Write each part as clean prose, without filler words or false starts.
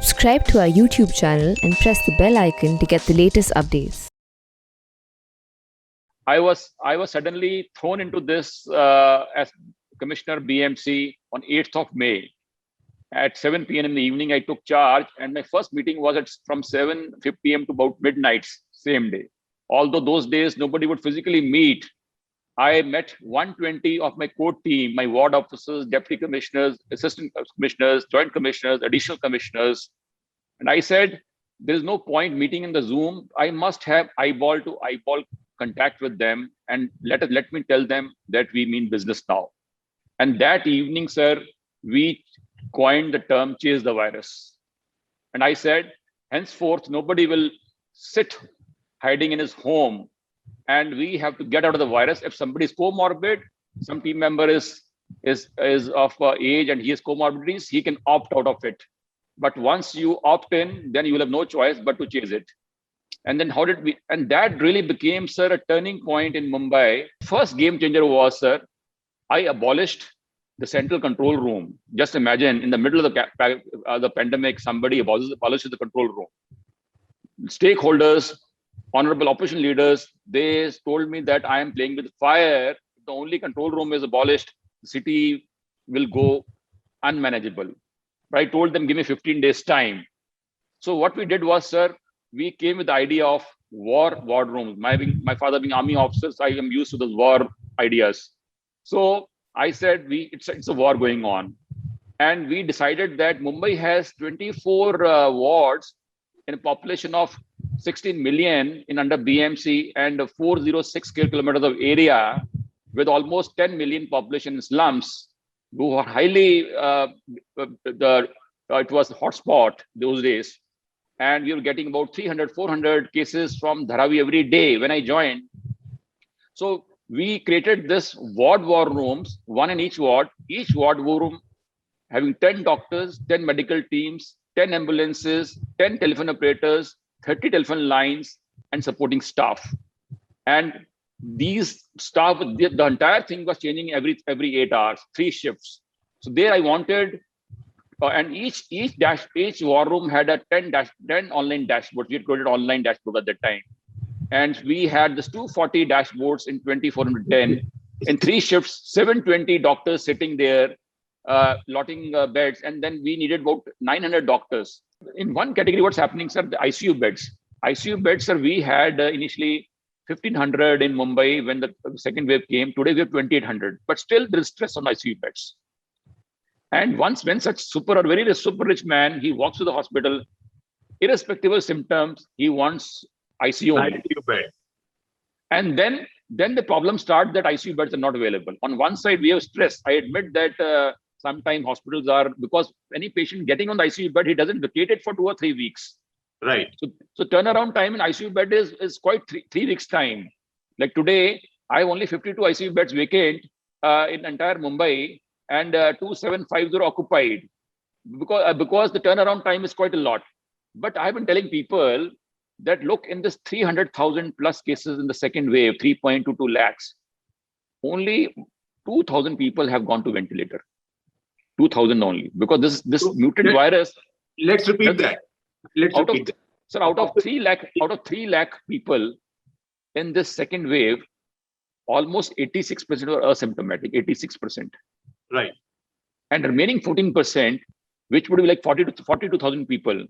Subscribe to our YouTube channel and press the bell icon to get the latest updates. I was suddenly thrown into this as Commissioner BMC on 8th of May. At 7 p.m. in the evening, I took charge, and my first meeting was from 7 p.m. to about midnight, same day. Although those days nobody would physically meet, I met 120 of my core team, my ward officers, deputy commissioners, assistant commissioners, joint commissioners, additional commissioners. And I said, there is no point meeting in the Zoom. I must have eyeball to eyeball contact with them, and let me tell them that we mean business now. And that evening, sir, we coined the term chase the virus. And I said, henceforth, nobody will sit hiding in his home, and we have to get out of the virus. If somebody is comorbid, some team member is of age and he has comorbidities, he can opt out of it. But once you opt in, then you will have no choice but to chase it. And then how did we, and that really became, sir, a turning point in Mumbai. First game changer was, sir, I abolished the central control room. Just imagine, in the middle of the pandemic, somebody abolishes the control room. Stakeholders, honorable opposition leaders, they told me that I am playing with fire. The only control room is abolished, the city will go unmanageable. But I told them, give me 15 days time. So what we did was, sir, we came with the idea of war rooms. My father being army officers, I am used to those war ideas. So I said, it's a war going on. And we decided that Mumbai has 24 wards in a population of 16 million in under BMC and 406 square kilometers of area, with almost 10 million population in slums, who are highly, it was a hotspot those days. And we were getting about 300, 400 cases from Dharavi every day when I joined. So we created this war rooms, one in each ward war room having 10 doctors, 10 medical teams, 10 ambulances, 10 telephone operators, 30 telephone lines, and supporting staff. And these staff, the entire thing was changing every 8 hours, 3 shifts. So there I wanted, and each war room had a 10 online dashboards. We had created online dashboard at that time. And we had this 240 dashboards in 2410. In 3 shifts, 720 doctors sitting there, lotting beds. And then we needed about 900 doctors. In one category, what's happening, sir, the ICU beds. ICU beds, sir, we had initially 1,500 in Mumbai when the second wave came. Today we have 2,800, but still there is stress on ICU beds. And when such very super rich man, he walks to the hospital, irrespective of symptoms, he wants ICU only. ICU bed. And then the problem starts that ICU beds are not available. On one side, we have stress. I admit that sometimes hospitals are, because any patient getting on the ICU bed, he doesn't vacate it for 2 or 3 weeks. Right. So turnaround time in ICU bed is quite 3 weeks time. Like today, I have only 52 ICU beds vacant in entire Mumbai, and 2,750 occupied, because the turnaround time is quite a lot. But I've been telling people that, look, in this 300,000 plus cases in the second wave, 3.22 lakhs, only 2,000 people have gone to ventilator. 2,000 only, because this mutant virus. Let's repeat that. So out of 3 lakh people in this second wave, almost 86% were asymptomatic, 86%. Right. And remaining 14%, which would be like 42,000 people,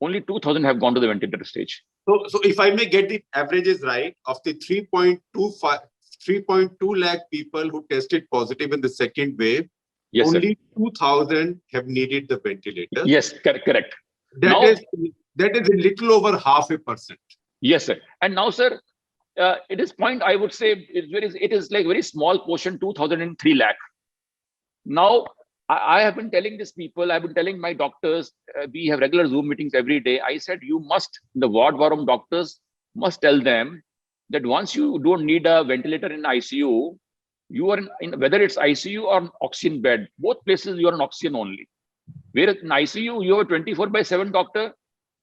only 2,000 have gone to the ventilator stage. So if I may get the averages right, of the 3.2 lakh people who tested positive in the second wave, yes, only sir. 2,000 have needed the ventilator. Yes, correct. That is a little over 0.5%. Yes, sir. And now, sir, it is point, I would say, it is like very small portion, 2,003 lakh. Now, I have been telling these people, I've been telling my doctors, we have regular Zoom meetings every day. I said, you must, the ward room doctors must tell them that once you don't need a ventilator in ICU, you are in whether it's ICU or an oxygen bed, both places you are on oxygen only. Whereas in ICU, you have a 24/7 doctor.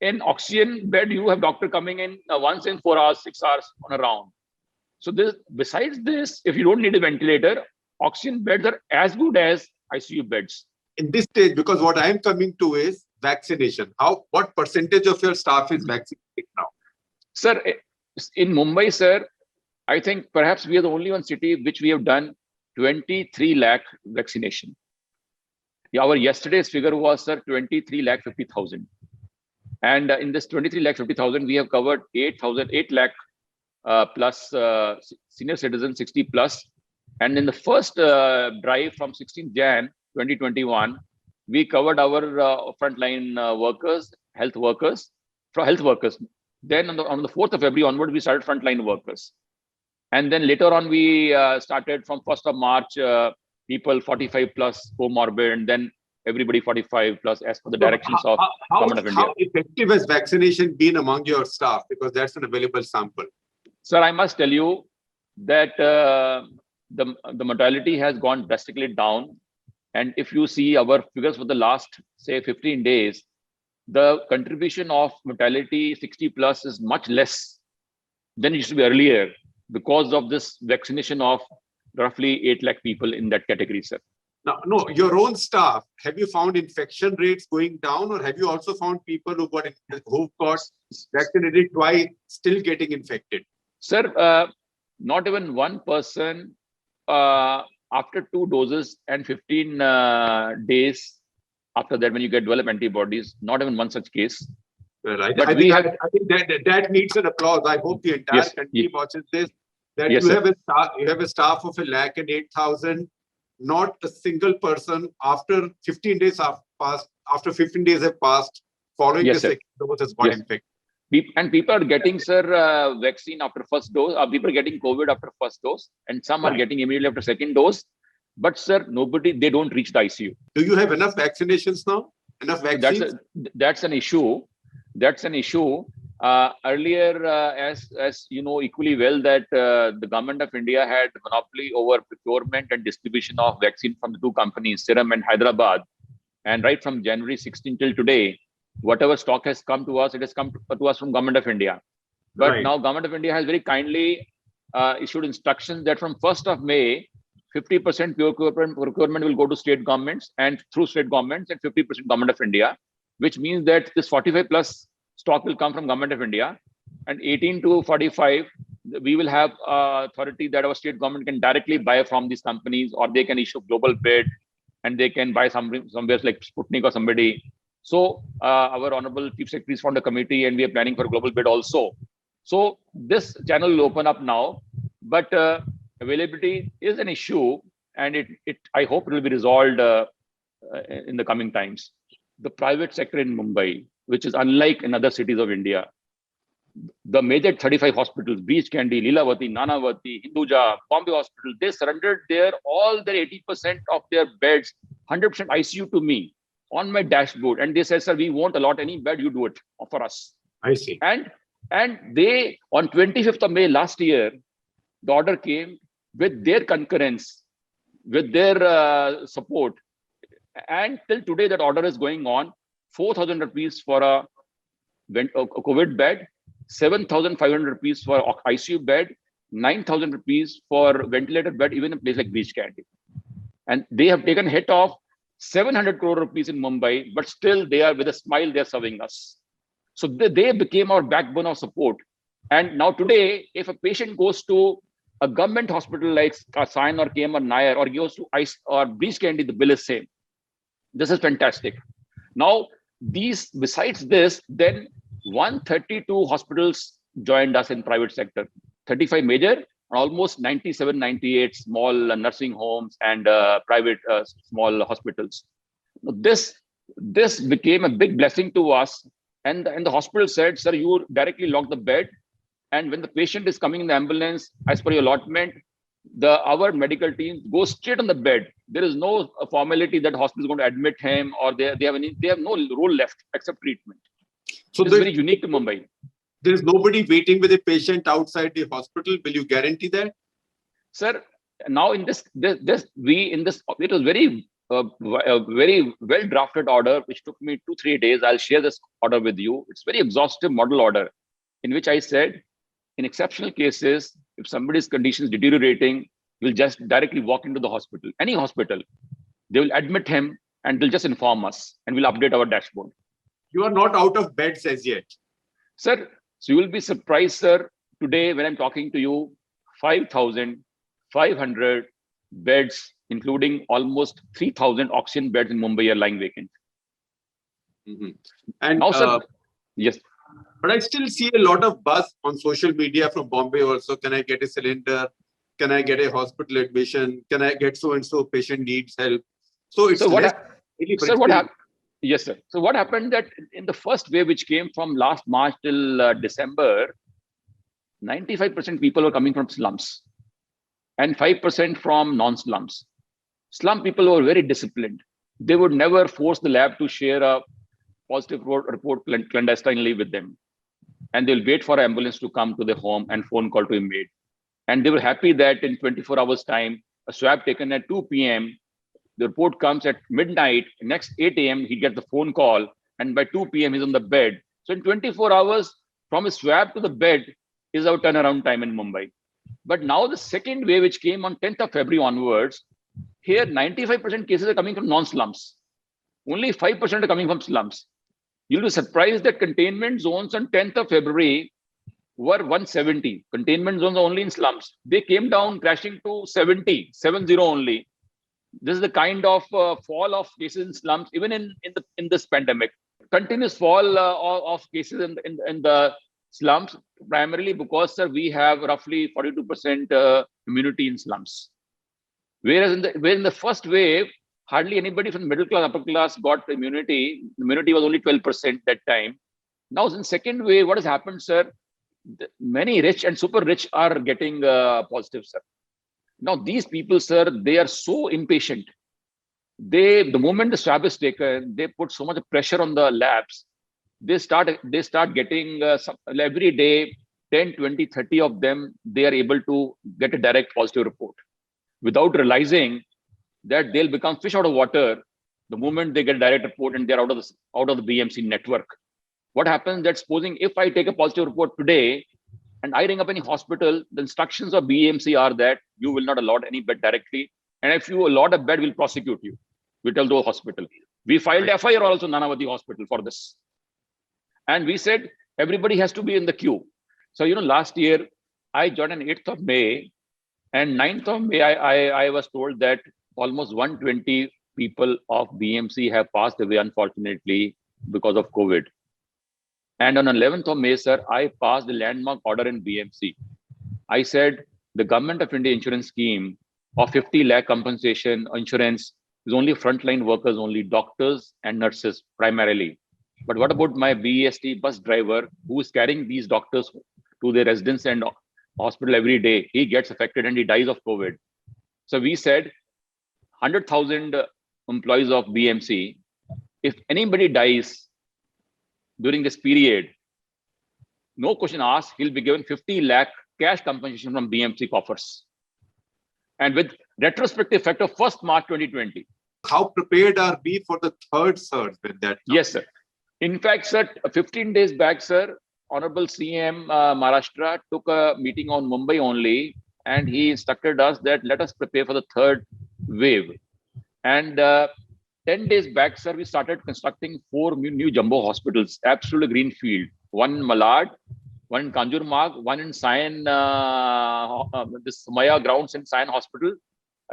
In oxygen bed, you have doctor coming in once in 4 hours, 6 hours on a round. So besides this, if you don't need a ventilator, oxygen beds are as good as ICU beds. In this stage, because what I'm coming to is, vaccination? What percentage of your staff is vaccinated now? Sir, in Mumbai, sir, I think perhaps we are the only one city which we have done 23 lakh vaccination. Our yesterday's figure was, sir, 23 lakh 50,000. And in this 23 lakh 50,000, we have covered 8 lakh plus senior citizens 60 plus. And in the first drive from 16th Jan 2021, we covered our frontline workers, health workers. Then on the 4th of February onward, we started frontline workers. And then later on, we started from 1st of March, people 45 plus comorbid, and then everybody 45 plus as per the directions of Government of India. How effective has vaccination been among your staff? Because that's an available sample. Sir, I must tell you that the mortality has gone drastically down. And if you see our figures for the last, say, 15 days, the contribution of mortality 60 plus is much less than it used to be earlier because of this vaccination of roughly 8 lakh people in that category, sir. Now, no, your own staff, have you found infection rates going down, or have you also found people who've got vaccinated twice still getting infected? Sir, not even one person after 2 doses and 15 days after that, when you develop antibodies, not even one such case. Right. But I think that needs an applause. I hope the entire country watches this. That you have a staff of 108,000. Not a single person after 15 days have passed. After 15 days have passed, following the second dose has got infected. And people are getting, sir, vaccine after first dose. People are getting COVID after first dose, and some are getting immediately after second dose. But sir, they don't reach the ICU. Do you have enough vaccinations now? Enough vaccines? That's an issue. That's an issue. Earlier, as you know equally well, that the Government of India had monopoly over procurement and distribution of vaccine from the 2 companies, Serum and Hyderabad. And right from January 16 till today, whatever stock has come to us, it has come to us from Government of India. But now Government of India has very kindly issued instructions that from 1st of May, 50% procurement will go to state governments and through state governments, and 50% Government of India, which means that this 45 plus stock will come from Government of India, and 18 to 45, we will have authority that our state government can directly buy from these companies, or they can issue global bid and they can buy somewhere like Sputnik or somebody. So our Honorable Chief Secretary formed a committee, and we are planning for a global bid also. So this channel will open up now, but availability is an issue, and I hope it will be resolved in the coming times. The private sector in Mumbai, which is unlike in other cities of India, the major 35 hospitals, Breach Candy, Lilavati, Nanavati, Hinduja, Bombay Hospital, they surrendered all their 80% of their beds, 100% ICU to me on my dashboard. And they said, sir, we won't allot any bed, you do it for us. I see. And they, on 25th of May last year, the order came with their concurrence, with their support. And till today, that order is going on. 4,000 rupees for a COVID bed, 7,500 rupees for ICU bed, 9,000 rupees for ventilator bed, even in a place like Breach Candy. And they have taken a hit of 700 crore rupees in Mumbai, but still they are, with a smile, they're serving us. So they became our backbone of support. And now today, if a patient goes to a government hospital like Sion or KM or Nair, or goes to or Breach Candy, the bill is same. This is fantastic. Now, besides this, then 132 hospitals joined us in private sector, 35 major, and almost 97, 98 small nursing homes and private small hospitals. This became a big blessing to us. And the hospital said, sir, you directly lock the bed. And when the patient is coming in the ambulance, as per your allotment, our medical team goes straight on the bed. There is no formality that hospital is going to admit him, or they have no role left except treatment. So this is very unique to Mumbai. There is nobody waiting with a patient outside the hospital. Will you guarantee that? Sir, now in this, it was very well drafted order, which took me 2-3 days. I'll share this order with you. It's very exhaustive model order, in which I said, in exceptional cases, if somebody's condition is deteriorating, we'll just directly walk into the hospital, any hospital. They will admit him and they'll just inform us, and we'll update our dashboard. You are not out of beds as yet. Sir, so you will be surprised, sir. Today, when I'm talking to you, 5,500 beds, including almost 3,000 oxygen beds in Mumbai are lying vacant. And now, sir, yes. But I still see a lot of buzz on social media from Bombay also. Can I get a cylinder? Can I get a hospital admission? Can I get so-and-so patient needs help? So it's what happened? Yes, sir. So what happened that in the first wave, which came from last March till December, 95% people were coming from slums and 5% from non-slums. Slum people were very disciplined. They would never force the lab to share a positive report clandestinely with them. And they'll wait for an ambulance to come to their home and phone call to be made. And they were happy that in 24 hours time, a swab taken at 2 p.m., the report comes at midnight, next 8 a.m., he gets the phone call, and by 2 p.m., he's on the bed. So in 24 hours, from his swab to the bed is our turnaround time in Mumbai. But now the second wave, which came on 10th of February onwards, here 95% cases are coming from non-slums. Only 5% are coming from slums. You'll be surprised that containment zones on 10th of February were 170. Containment zones are only in slums. They came down crashing to 70 only. This is the kind of fall of cases in slums, even in this pandemic. Continuous fall of cases in the slums, primarily because, sir, we have roughly 42% immunity in slums. Whereas in the first wave, hardly anybody from middle class, upper class got immunity. Immunity was only 12% that time. Now, in second wave, what has happened, sir? Many rich and super rich are getting positive, sir. Now, these people, sir, they are so impatient. The moment the swab is taken, they put so much pressure on the labs. They start getting every day, 10, 20, 30 of them, they are able to get a direct positive report without realizing that they'll become fish out of water the moment they get a direct report and they're out of the BMC network. What happens that supposing if I take a positive report today, and I ring up any hospital, the instructions of BMC are that you will not allot any bed directly. And if you allot a bed, we'll prosecute you. We tell the hospital. We filed FIR also Nanavati Hospital for this. And we said, everybody has to be in the queue. So, last year, I joined on 8th of May. And 9th of May, I was told that almost 120 people of BMC have passed away, unfortunately, because of COVID. And on 11th of May, sir, I passed the landmark order in BMC. I said the Government of India insurance scheme of 50 lakh compensation insurance is only frontline workers, only doctors and nurses primarily. But what about my BEST bus driver who is carrying these doctors to their residence and hospital every day? He gets affected and he dies of COVID. So we said 100,000 employees of BMC, if anybody dies during this period, no question asked, he'll be given 50 lakh cash compensation from BMC coffers. And with retrospective effect of 1st March 2020. How prepared are we for the third surge with that? Yes, sir. In fact, sir, 15 days back, sir, Honorable CM Maharashtra took a meeting on Mumbai only, and he instructed us that let us prepare for the third wave. And 10 days back, sir, we started constructing 4 new jumbo hospitals, absolute greenfield. One in Malad, one in Kanjurmarg, one in Sion, this Maya grounds in Sion Hospital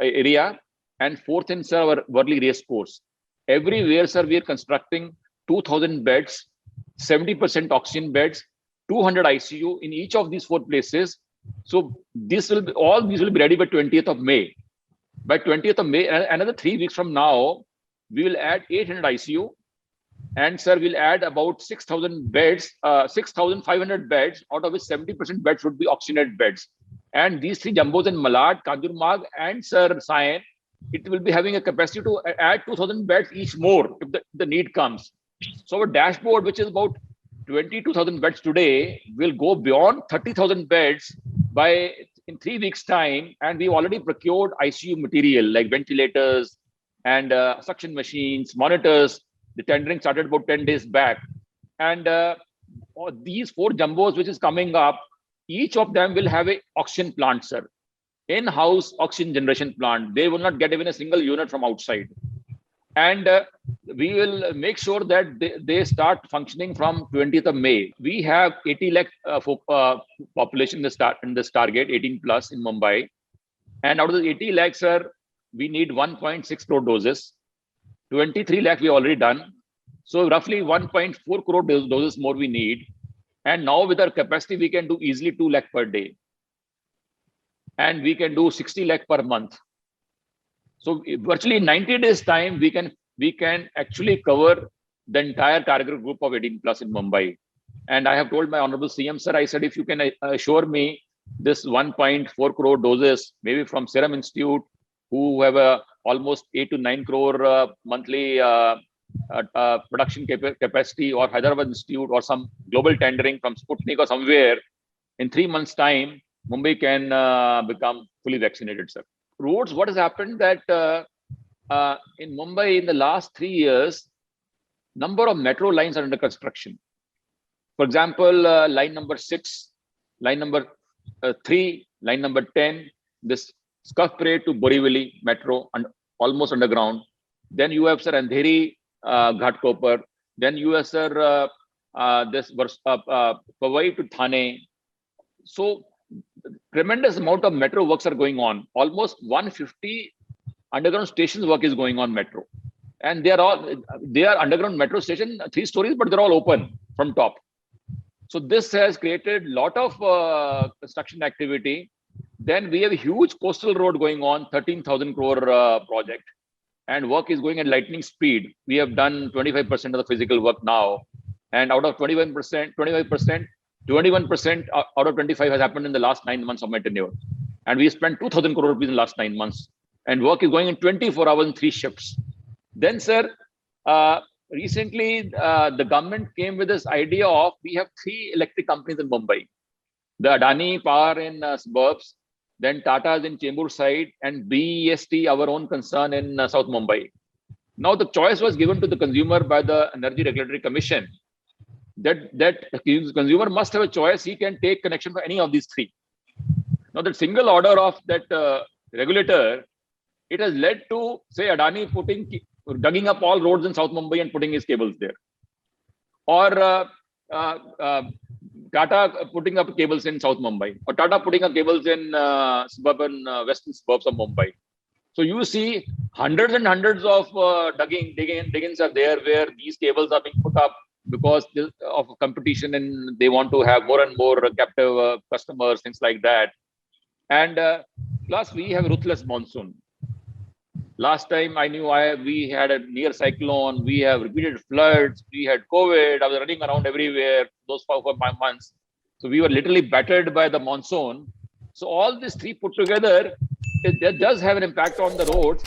area, and 4th in, sir, our Worli Race Course. Everywhere, sir, we are constructing 2,000 beds, 70% oxygen beds, 200 ICU in each of these 4 places. So all these will be ready by 20th of May. By 20th of May, another 3 weeks from now, we will add 800 ICU. And sir, we'll add about 6,000 beds, 6,500 beds, out of which 70% beds would be oxygenated beds. And these 3 jumbos in Malad, Kanjurmarg, and sir, Sion, it will be having a capacity to add 2,000 beds each more if the need comes. So our dashboard, which is about 22,000 beds today, will go beyond 30,000 beds in 3 weeks' time. And we've already procured ICU material like ventilators and suction machines, monitors. The tendering started about 10 days back. And these 4 jumbos, which is coming up, each of them will have a oxygen plant, sir. In-house oxygen generation plant. They will not get even a single unit from outside. And we will make sure that they start functioning from 20th of May. We have 80 lakh population in this target, 18 plus in Mumbai. And out of the 80 lakhs, sir, we need 1.6 crore doses. 23 lakh we already done. So roughly 1.4 crore doses more we need. And now with our capacity, we can do easily 2 lakh per day. And we can do 60 lakh per month. So virtually in 90 days time, we can actually cover the entire target group of 18 plus in Mumbai. And I have told my honorable CM, sir, I said, if you can assure me this 1.4 crore doses, maybe from Serum Institute, who have almost 8 to 9 crore monthly production capacity, or Hyderabad Institute, or some global tendering from Sputnik or somewhere, in 3 months time, Mumbai can become fully vaccinated, sir. Roads, what has happened that in Mumbai in the last 3 years, number of metro lines are under construction. For example, line number 6, line number 3, line number 10, this Scuff Parade to Borivali metro, and almost underground. Then you have, sir, Andheri Ghatkopar. Then you have, sir, this Powai to Thane. So tremendous amount of metro works are going on. Almost 150 underground stations work is going on metro. And they are underground metro station, 3 stories, but they're all open from top. So this has created a lot of construction activity. Then we have a huge coastal road going on, 13,000 crore project. And work is going at lightning speed. We have done 25% of the physical work now. And out of 21% out of 25 has happened in the last 9 months of my tenure. And we spent 2,000 crore rupees in the last 9 months. And work is going in 24 hours in 3 shifts. Then, sir, recently the government came with this idea of, we have 3 electric companies in Mumbai. The Adani Power in suburbs, then Tata's in Chembur side, and BEST, our own concern in South Mumbai. Now the choice was given to the consumer by the Energy Regulatory Commission, that the consumer must have a choice. He can take connection for any of these 3. Now the single order of that regulator, it has led to, say, Adani digging up all roads in South Mumbai and putting his cables there, or Tata putting up cables in South Mumbai, or Tata putting up cables in suburban western suburbs of Mumbai. So you see hundreds and hundreds of diggings are there where these cables are being put up because of competition, and they want to have more and more captive customers, things like that. And plus we have ruthless monsoon. Last time I knew we had a near cyclone, we have repeated floods, we had COVID, I was running around everywhere those 4 or 5 months. So we were literally battered by the monsoon. So all these 3 put together, it does have an impact on the roads.